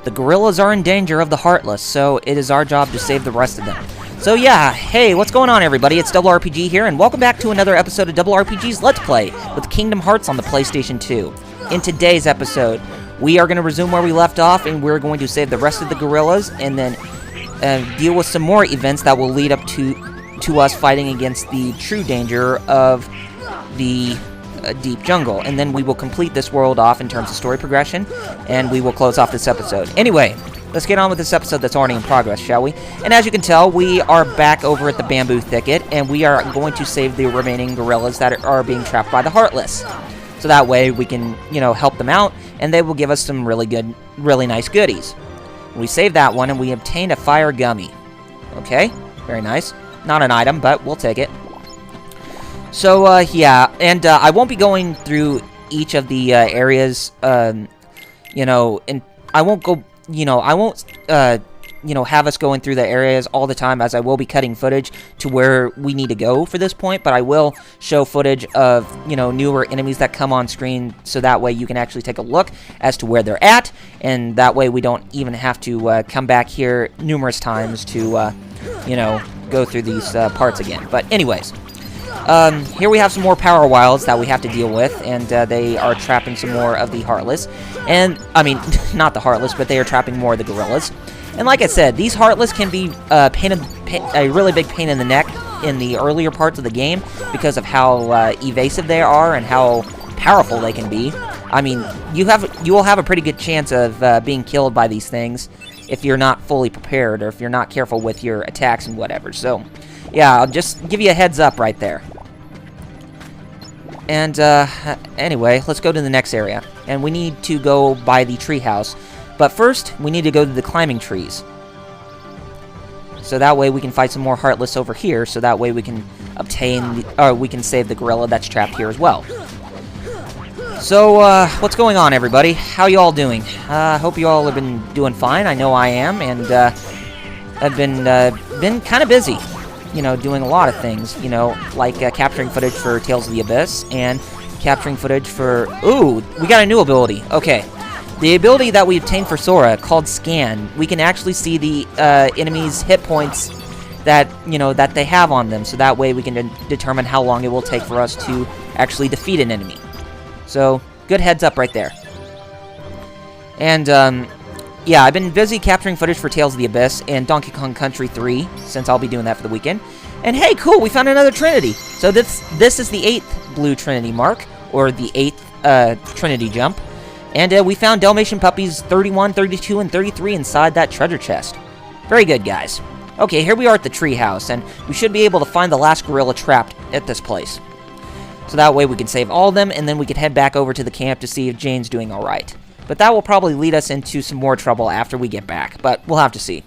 the gorillas are in danger of the Heartless, so it is our job to save the rest of them. So yeah, hey, what's going on everybody? It's RRPG here, and welcome back to another episode of RRPG's Let's Play with Kingdom Hearts on the PlayStation 2. In today's episode, we are going to resume where we left off, and we're going to save the rest of the gorillas, and then deal with some more events that will lead up to us fighting against the true danger of the deep jungle. And then we will complete this world off in terms of story progression, and we will close off this episode. Anyway, let's get on with this episode that's already in progress, shall we? And as you can tell, we are back over at the bamboo thicket, and we are going to save the remaining gorillas that are being trapped by the Heartless. So that way we can, help them out, and they will give us some really nice goodies. We saved that one, and we obtained a fire gummy. Okay, very nice. Not an item, but we'll take it. So, yeah, and I won't be going through each of the areas, and I won't go, I won't, have us going through the areas all the time, as I will be cutting footage to where we need to go for this point, but I will show footage of, newer enemies that come on screen, so that way you can actually take a look as to where they're at, and that way we don't even have to come back here numerous times to, go through these parts again. But anyways, here we have some more power wilds that we have to deal with, and they are trapping some more of the Heartless. And, I mean, not the Heartless, but they are trapping more of the gorillas. And like I said, these Heartless can be a really big pain in the neck in the earlier parts of the game because of how evasive they are and how powerful they can be. I mean, you will have a pretty good chance of being killed by these things if you're not fully prepared or if you're not careful with your attacks and whatever. So, yeah, I'll just give you a heads up right there. And, anyway, let's go to the next area. And we need to go by the treehouse. But first, we need to go to the climbing trees. So that way we can fight some more Heartless over here, so that way we can obtain, we can save the gorilla that's trapped here as well. So, what's going on, everybody? How you all doing? I hope you all have been doing fine. I know I am, and, I've been kind of busy. Doing a lot of things, like capturing footage for Tales of the Abyss, and capturing footage for... Ooh, we got a new ability. Okay. The ability that we obtained for Sora, called Scan, we can actually see the enemy's hit points that, that they have on them, so that way we can determine how long it will take for us to actually defeat an enemy. So, good heads up right there. And, yeah, I've been busy capturing footage for Tales of the Abyss and Donkey Kong Country 3, since I'll be doing that for the weekend. And hey, cool, we found another Trinity! So this is the 8th Blue Trinity mark, or the 8th Trinity jump. And we found Dalmatian puppies 31, 32, and 33 inside that treasure chest. Very good, guys. Okay, here we are at the treehouse, and we should be able to find the last gorilla trapped at this place. So that way we can save all of them, and then we can head back over to the camp to see if Jane's doing alright. But that will probably lead us into some more trouble after we get back, but we'll have to see.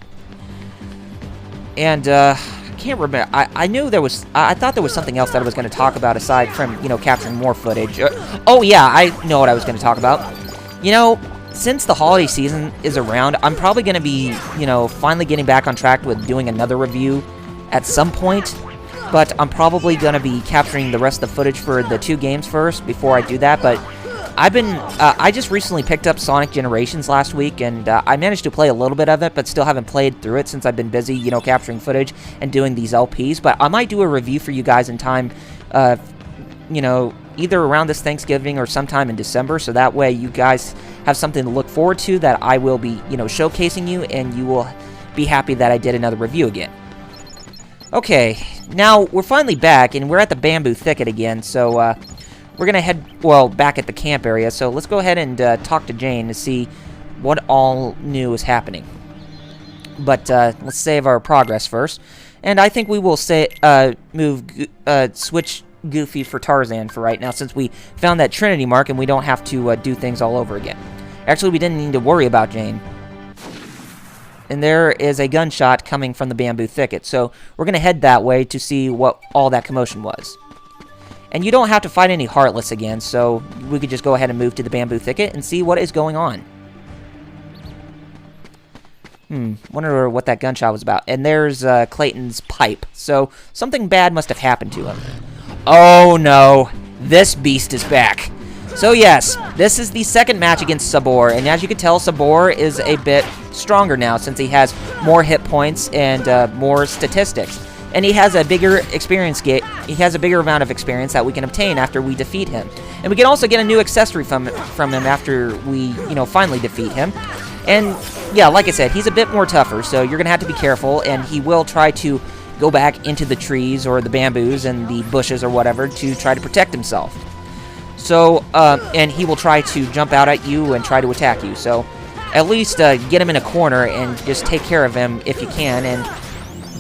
And, I can't remember. I knew there was... I thought there was something else that I was going to talk about aside from, capturing more footage. Oh, yeah, I know what I was going to talk about. Since the holiday season is around, I'm probably going to be, finally getting back on track with doing another review at some point. But I'm probably going to be capturing the rest of the footage for the 2 games first before I do that. But I just recently picked up Sonic Generations last week, and I managed to play a little bit of it, but still haven't played through it since I've been busy, capturing footage and doing these LPs. But I might do a review for you guys in time, either around this Thanksgiving or sometime in December, so that way you guys have something to look forward to that I will be, showcasing you, and you will be happy that I did another review again. Okay, now we're finally back, and we're at the bamboo thicket again, so we're going to head, back at the camp area, so let's go ahead and talk to Jane to see what all new is happening. But let's save our progress first, and I think we will switch Goofy for Tarzan for right now, since we found that Trinity mark and we don't have to do things all over again. Actually, we didn't need to worry about Jane. And there is a gunshot coming from the bamboo thicket, so we're going to head that way to see what all that commotion was. And you don't have to fight any Heartless again, so we could just go ahead and move to the bamboo thicket and see what is going on. Wonder what that gunshot was about. And there's Clayton's pipe, so something bad must have happened to him. Oh no, this beast is back. So yes, this is the second match against Sabor, and as you can tell, Sabor is a bit stronger now since he has more hit points and more statistics. And he has a bigger experience he has a bigger amount of experience that we can obtain after we defeat him. And we can also get a new accessory from him after we, finally defeat him. And yeah, like I said, he's a bit more tougher, so you're going to have to be careful, and he will try to go back into the trees or the bamboos and the bushes or whatever to try to protect himself. So, and he will try to jump out at you and try to attack you. So, at least get him in a corner and just take care of him if you can. And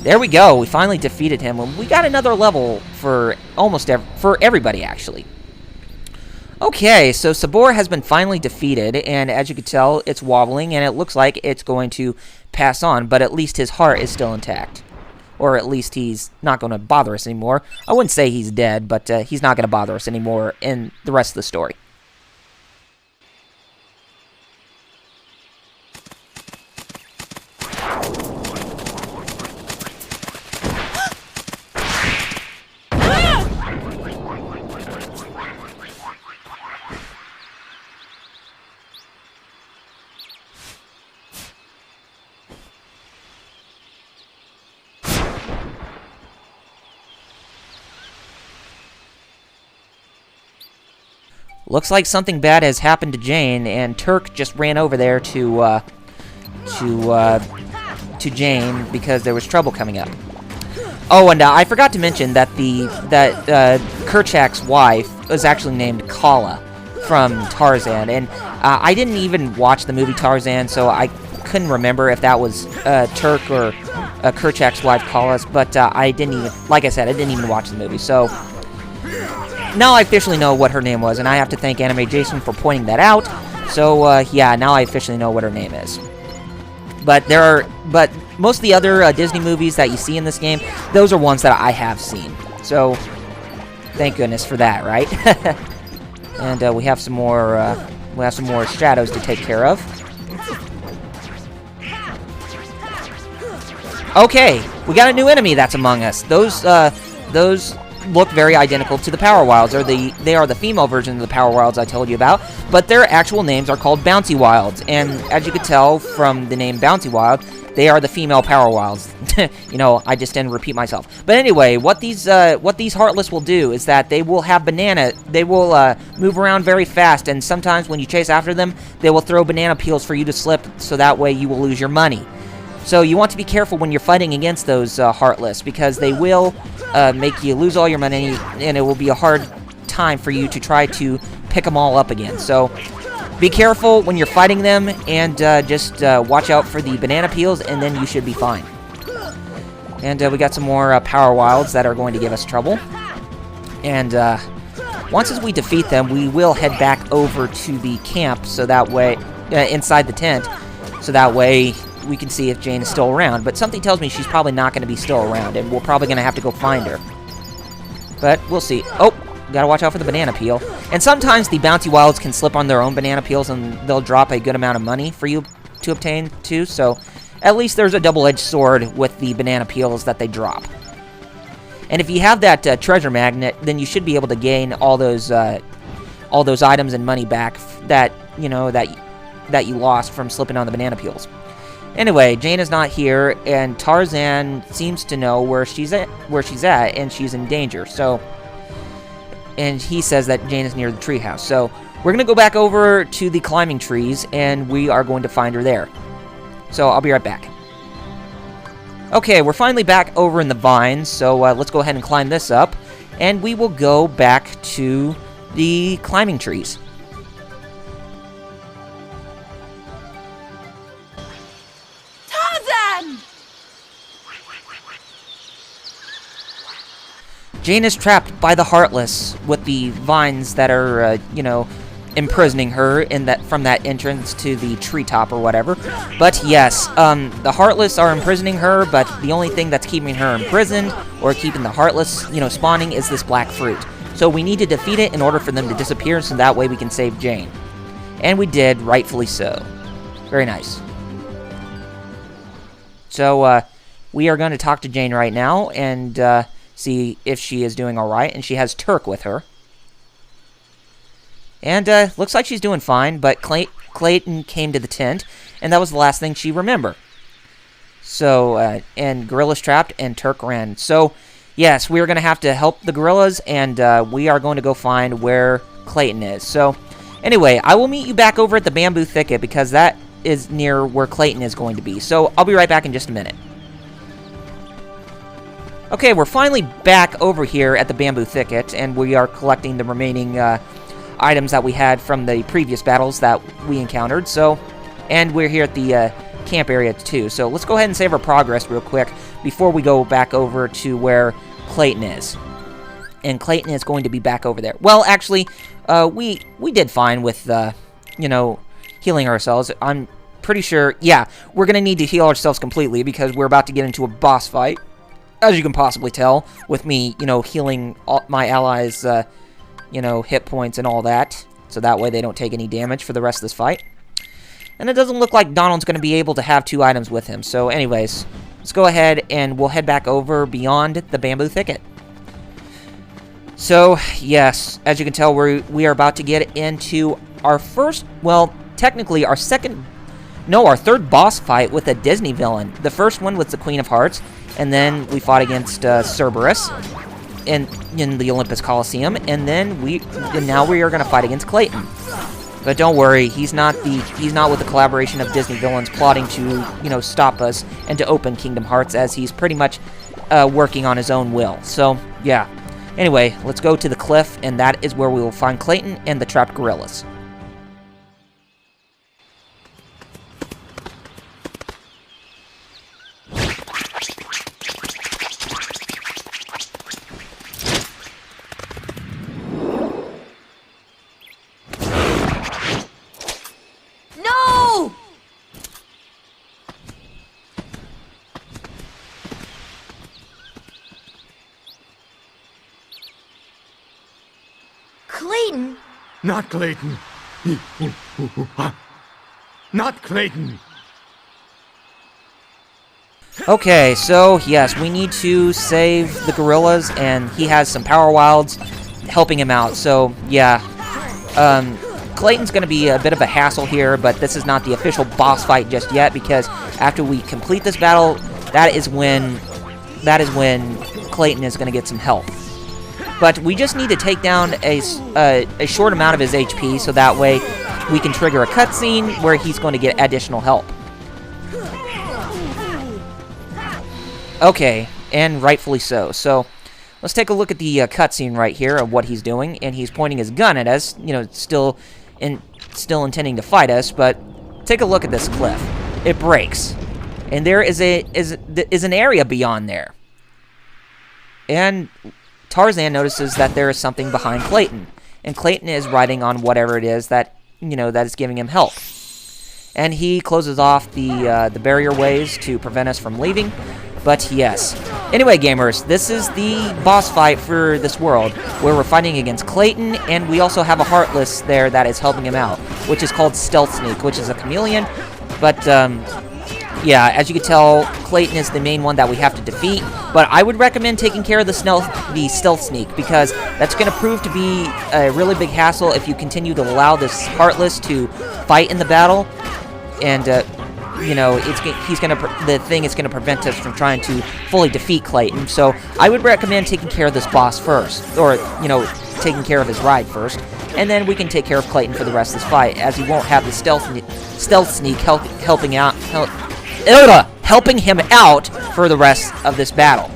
there we go. We finally defeated him. And we got another level for for everybody, actually. Okay, so Sabor has been finally defeated. And as you can tell, it's wobbling. And it looks like it's going to pass on. But at least his heart is still intact. Or at least he's not going to bother us anymore. I wouldn't say he's dead, but he's not going to bother us anymore in the rest of the story. Looks like something bad has happened to Jane, and Turk just ran over there to Jane because there was trouble coming up. Oh, and I forgot to mention that Kerchak's wife was actually named Kala from Tarzan, and I didn't even watch the movie Tarzan, so I couldn't remember if that was Turk or Kerchak's wife Kala's, but I didn't even, like I said, I didn't even watch the movie, so now I officially know what her name was, and I have to thank Anime Jason for pointing that out. So, yeah, now I officially know what her name is. But most of the other Disney movies that you see in this game, those are ones that I have seen. So, thank goodness for that, right? And we have some more shadows to take care of. Okay, we got a new enemy that's among us. Those look very identical to the Power Wilds, or they are the female version of the Power Wilds I told you about, but their actual names are called Bouncy Wilds, and as you can tell from the name Bouncy Wild, they are the female Power Wilds. I just didn't repeat myself. But anyway, what these Heartless will do is that they will move around very fast, and sometimes when you chase after them, they will throw banana peels for you to slip, so that way you will lose your money. So you want to be careful when you're fighting against those Heartless, because they will make you lose all your money, and it will be a hard time for you to try to pick them all up again. So be careful when you're fighting them, and just watch out for the banana peels, and then you should be fine. And we got some more Power Wilds that are going to give us trouble. And once we defeat them, we will head back over to the camp, so that way, inside the tent, so that way we can see if Jane is still around, but something tells me she's probably not going to be still around, and we're probably going to have to go find her. But we'll see. Oh, gotta watch out for the banana peel. And sometimes the Bouncy Wilds can slip on their own banana peels, and they'll drop a good amount of money for you to obtain, too, so at least there's a double-edged sword with the banana peels that they drop. And if you have that treasure magnet, then you should be able to gain all those items and money back that you lost from slipping on the banana peels. Anyway, Jane is not here, and Tarzan seems to know where she's at, and she's in danger. So, and he says that Jane is near the treehouse. So, we're gonna go back over to the climbing trees, and we are going to find her there. So, I'll be right back. Okay, we're finally back over in the vines. So, let's go ahead and climb this up, and we will go back to the climbing trees. Jane is trapped by the Heartless with the vines that are, imprisoning her from that entrance to the treetop or whatever. But yes, the Heartless are imprisoning her, but the only thing that's keeping her imprisoned or keeping the Heartless, spawning is this black fruit. So we need to defeat it in order for them to disappear, so that way we can save Jane. And we did, rightfully so. Very nice. So, we are going to talk to Jane right now, and, see if she is doing alright, and she has Turk with her. And looks like she's doing fine, but Clayton came to the tent, and that was the last thing she remembered. So, and Gorilla's trapped, and Turk ran. So, yes, we're going to have to help the gorillas, and we are going to go find where Clayton is. So, anyway, I will meet you back over at the bamboo thicket, because that is near where Clayton is going to be. So, I'll be right back in just a minute. Okay, we're finally back over here at the bamboo thicket, and we are collecting the remaining items that we had from the previous battles that we encountered. So, and we're here at the camp area too. So let's go ahead and save our progress real quick before we go back over to where Clayton is. And Clayton is going to be back over there. Well, actually, we did fine with you know, healing ourselves. I'm pretty sure, yeah, we're gonna need to heal ourselves completely because we're about to get into a boss fight, as you can possibly tell, with me, you know, healing all my allies, you know, hit points and all that, so that way they don't take any damage for the rest of this fight. And it doesn't look like Donald's going to be able to have 2 items with him. So anyways, let's go ahead and we'll head back over beyond the bamboo thicket. So, yes, as you can tell, we are about to get into our first, well, technically our third boss fight with a Disney villain. The first one was the Queen of Hearts, and then we fought against Cerberus in the Olympus Coliseum, and then now we are going to fight against Clayton. But don't worry, he's not with the collaboration of Disney villains plotting to, you know, stop us and to open Kingdom Hearts, as he's pretty much working on his own will. So, yeah. Anyway, let's go to the cliff, and that is where we will find Clayton and the trapped gorillas. Clayton! Not Clayton! Not Clayton! Okay, so, yes, we need to save the gorillas, and he has some power wilds helping him out, so, yeah. Clayton's going to be a bit of a hassle here, but this is not the official boss fight just yet, because after we complete this battle, that is when Clayton is going to get some help. But we just need to take down a short amount of his HP, so that way we can trigger a cutscene where he's going to get additional help. Okay, and rightfully so. So, let's take a look at the cutscene right here of what he's doing, and he's pointing his gun at us, you know, still intending to fight us, but take a look at this cliff. It breaks, and there is an area beyond there. And Tarzan notices that there is something behind Clayton, and Clayton is riding on whatever it is that, you know, that is giving him help. And he closes off the barrier ways to prevent us from leaving. But yes. Anyway, gamers, this is the boss fight for this world, where we're fighting against Clayton, and we also have a Heartless there that is helping him out, which is called Stealth Sneak, which is a chameleon. But, yeah, as you can tell, Clayton is the main one that we have to defeat, but I would recommend taking care of the Stealth Sneak, because that's going to prove to be a really big hassle if you continue to allow this Heartless to fight in the battle, and, you know, the thing is going to prevent us from trying to fully defeat Clayton, so I would recommend taking care of this boss first, or, you know, taking care of his ride first, and then we can take care of Clayton for the rest of this fight, as he won't have the Stealth Sneak helping him out for the rest of this battle.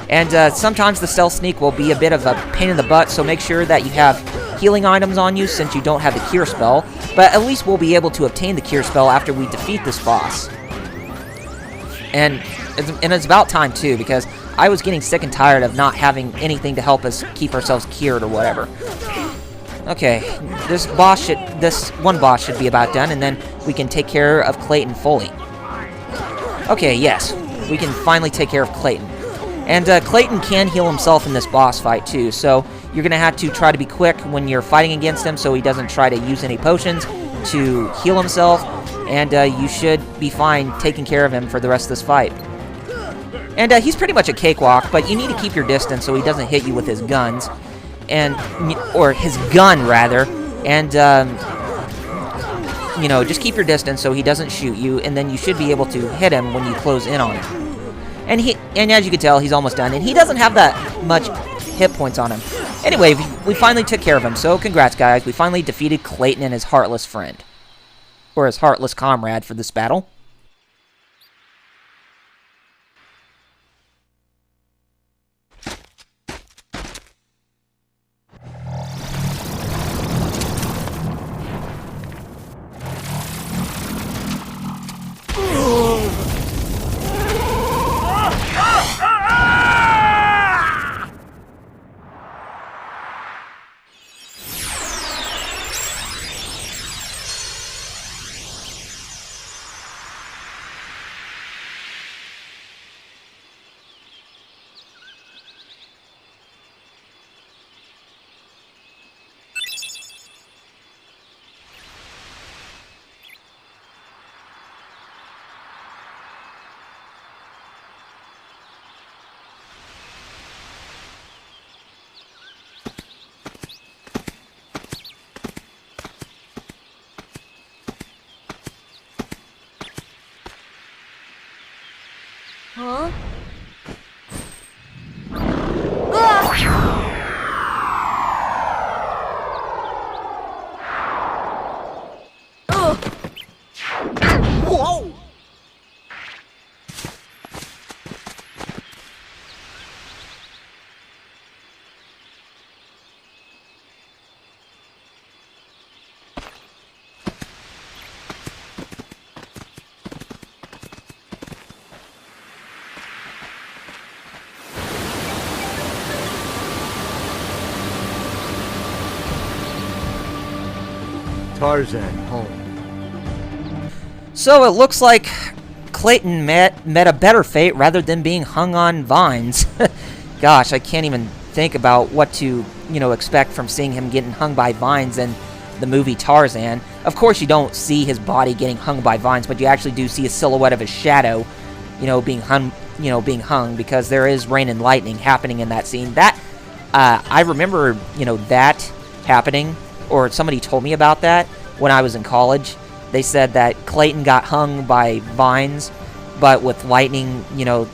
And sometimes the Stealth Sneak will be a bit of a pain in the butt, so make sure that you have healing items on you since you don't have the Cure Spell, but at least we'll be able to obtain the Cure Spell after we defeat this boss. And it's about time too, because I was getting sick and tired of not having anything to help us keep ourselves cured or whatever. Okay, this one boss should be about done, and then we can take care of Clayton fully. Okay, yes, we can finally take care of Clayton. And Clayton can heal himself in this boss fight too, so you're going to have to try to be quick when you're fighting against him so he doesn't try to use any potions to heal himself, and you should be fine taking care of him for the rest of this fight. And he's pretty much a cakewalk, but you need to keep your distance so he doesn't hit you with his guns, or his gun rather, And, you know, just keep your distance so he doesn't shoot you, and then you should be able to hit him when you close in on him. And as you can tell, he's almost done, and he doesn't have that much hit points on him. Anyway, we finally took care of him, so congrats, guys. We finally defeated Clayton and his heartless friend. Or his heartless comrade for this battle. Huh? Whoa! Tarzan home. So it looks like Clayton met a better fate rather than being hung on vines. Gosh, I can't even think about what to, you know, expect from seeing him getting hung by vines in the movie Tarzan. Of course, you don't see his body getting hung by vines, but you actually do see a silhouette of his shadow, you know, being hung because there is rain and lightning happening in that scene. That I remember, you know, that happening, or somebody told me about that when I was in college. They said that Clayton got hung by vines, but with lightning, you know,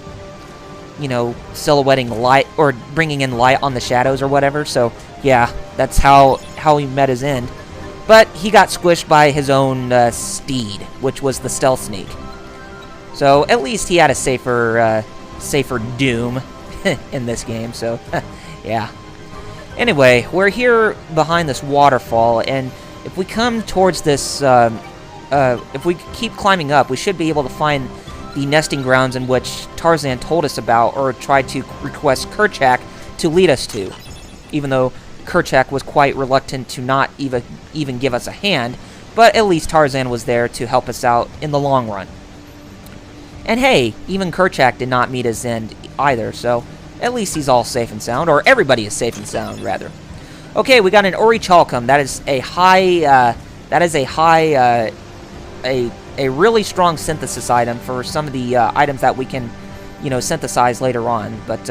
silhouetting light or bringing in light on the shadows or whatever. So yeah, that's how he met his end. But he got squished by his own steed, which was the stealth sneak. So at least he had a safer doom in this game. So yeah. Anyway, we're here behind this waterfall, and if we come towards this, if we keep climbing up, we should be able to find the nesting grounds in which Tarzan told us about, or tried to request Kerchak to lead us to, even though Kerchak was quite reluctant to not even give us a hand, but at least Tarzan was there to help us out in the long run. And hey, even Kerchak did not meet his end either, so at least he's all safe and sound, or everybody is safe and sound, rather. Okay, we got an Orichalcum. That is a really strong synthesis item for some of the items that we can, you know, synthesize later on. But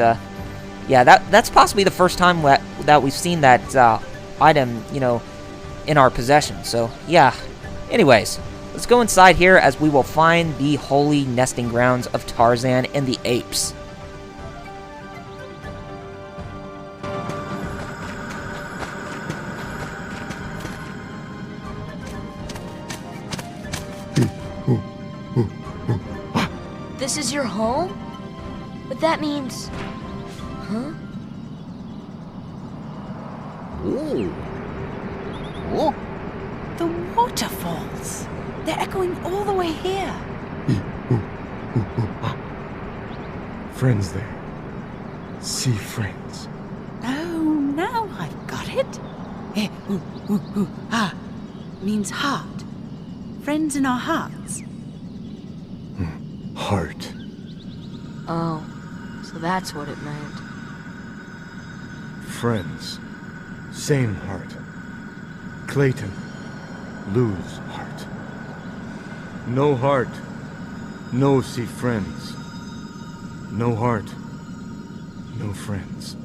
yeah, that's possibly the first time that we've seen that item, you know, in our possession. So yeah. Anyways, let's go inside here as we will find the holy nesting grounds of Tarzan and the apes. This is your home? But that means... Huh? Ooh. Ooh. The waterfalls. They're echoing all the way here. Friends there. See friends. Oh, now I've got it. Ah, means heart. Friends in our hearts. Heart. Oh, so that's what it meant. Friends. Same heart. Clayton. Lose heart. No heart. No see friends. No heart. No friends.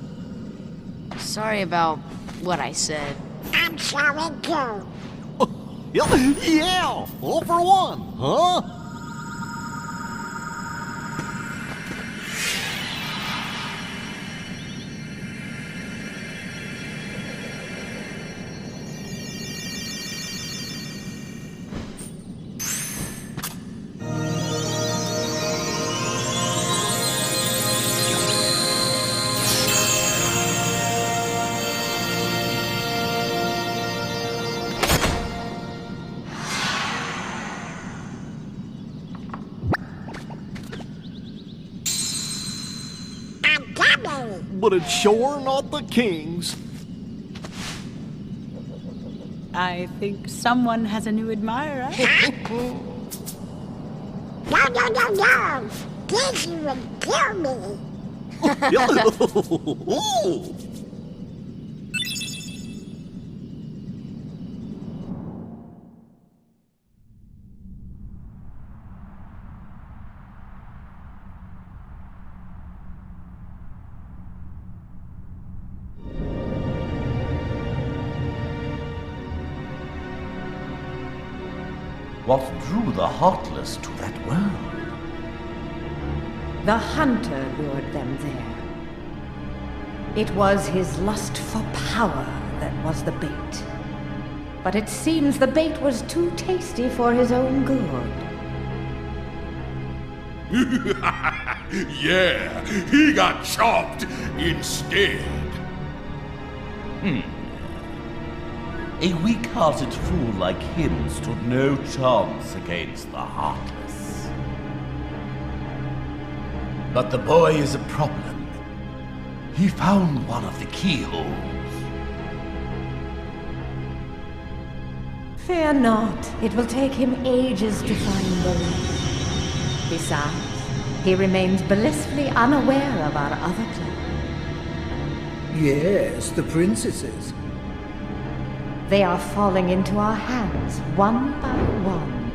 Sorry about what I said. time shall we go? Yeah, all for one, huh? But it's sure not the king's. I think someone has a new admirer. No. Casey would kill me. What drew the Heartless to that world? The hunter lured them there. It was his lust for power that was the bait. But it seems the bait was too tasty for his own good. Yeah, he got chopped instead. A weak-hearted fool like him stood no chance against the Heartless. But the boy is a problem. He found one of the keyholes. Fear not, it will take him ages to find the ring. Besides, he remains blissfully unaware of our other plan. Yes, the princesses. They are falling into our hands, one by one.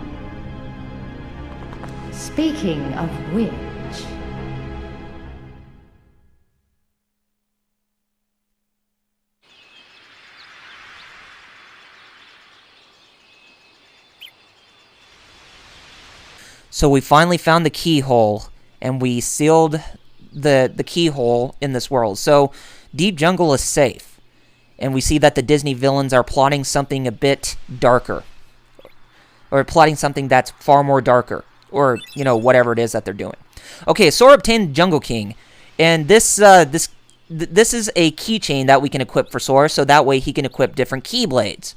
Speaking of which... So we finally found the keyhole, and we sealed the keyhole in this world. So Deep Jungle is safe. And we see that the Disney villains are plotting something a bit darker. Or plotting something that's far more darker. Or, you know, whatever it is that they're doing. Okay, Sora obtained Jungle King. And this is a keychain that we can equip for Sora, so that way he can equip different Keyblades.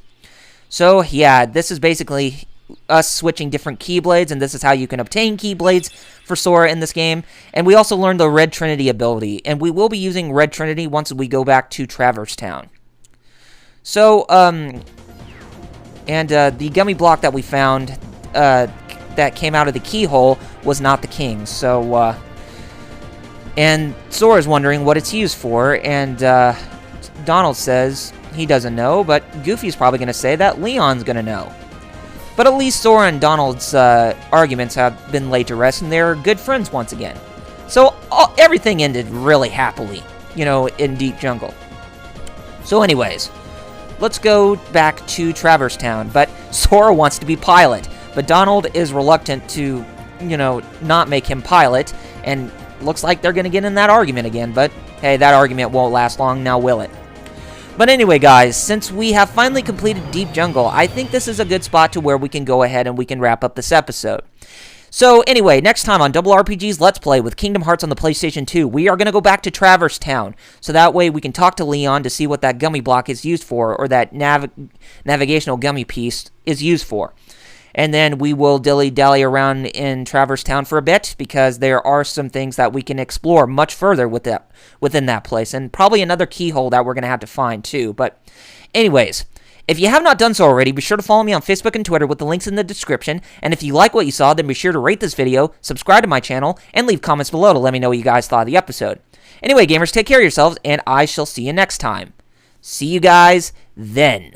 So, yeah, this is basically us switching different Keyblades, and this is how you can obtain Keyblades for Sora in this game. And we also learned the Red Trinity ability, and we will be using Red Trinity once we go back to Traverse Town. So, the gummy block that we found, that came out of the keyhole was not the king's. So, and Sora's wondering what it's used for, and, Donald says he doesn't know, but Goofy's probably going to say that Leon's going to know. But at least Sora and Donald's, arguments have been laid to rest, and they're good friends once again. So, everything ended really happily, you know, in Deep Jungle. So anyways, let's go back to Traverse Town, but Sora wants to be pilot, but Donald is reluctant to, you know, not make him pilot, and looks like they're going to get in that argument again, but hey, that argument won't last long, now will it? But anyway, guys, since we have finally completed Deep Jungle, I think this is a good spot to where we can go ahead and we can wrap up this episode. So anyway, next time on RRPG's Let's Play with Kingdom Hearts on the PlayStation 2, we are going to go back to Traverse Town. So that way we can talk to Leon to see what that gummy block is used for, or that navigational gummy piece is used for. And then we will dilly-dally around in Traverse Town for a bit, because there are some things that we can explore much further within that place. And probably another keyhole that we're going to have to find too. But anyways, if you have not done so already, be sure to follow me on Facebook and Twitter with the links in the description. And if you like what you saw, then be sure to rate this video, subscribe to my channel, and leave comments below to let me know what you guys thought of the episode. Anyway, gamers, take care of yourselves, and I shall see you next time. See you guys then.